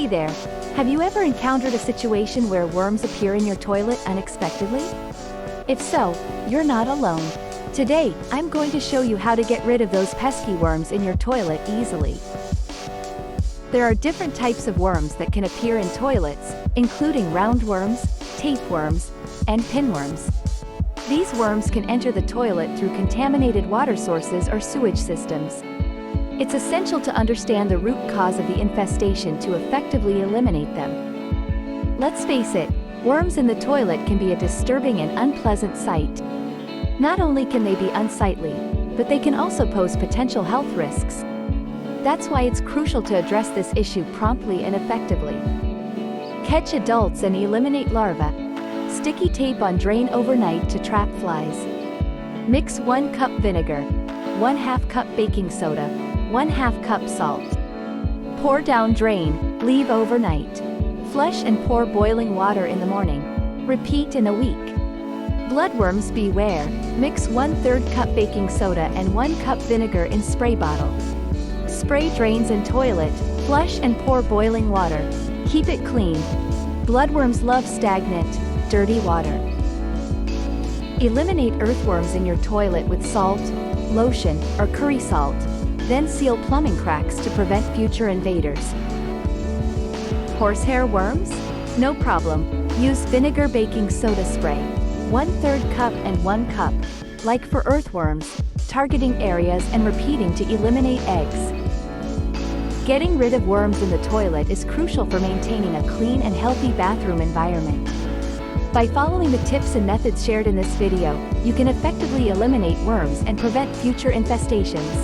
Hey there, have you ever encountered a situation where worms appear in your toilet unexpectedly? If so, you're not alone. Today, I'm going to show you how to get rid of those pesky worms in your toilet easily. There are different types of worms that can appear in toilets, including roundworms, tapeworms, and pinworms. These worms can enter the toilet through contaminated water sources or sewage systems. It's essential to understand the root cause of the infestation to effectively eliminate them. Let's face it, worms in the toilet can be a disturbing and unpleasant sight. Not only can they be unsightly, but they can also pose potential health risks. That's why it's crucial to address this issue promptly and effectively. Catch adults and eliminate larvae. Sticky tape on drain overnight to trap flies. Mix 1 cup vinegar, 1/2 cup baking soda, 1/2 cup salt. Pour down drain, leave overnight. Flush and pour boiling water in the morning. Repeat in a week. Bloodworms beware, mix 1/3 cup baking soda and 1 cup vinegar in spray bottle. Spray drains in toilet, flush and pour boiling water. Keep it clean. Bloodworms love stagnant, dirty water. Eliminate earthworms in your toilet with salt, lotion, or curry salt. Then seal plumbing cracks to prevent future invaders. Horsehair worms? No problem. Use vinegar baking soda spray. 1/3 cup and 1 cup. Like for earthworms, targeting areas and repeating to eliminate eggs. Getting rid of worms in the toilet is crucial for maintaining a clean and healthy bathroom environment. By following the tips and methods shared in this video, you can effectively eliminate worms and prevent future infestations.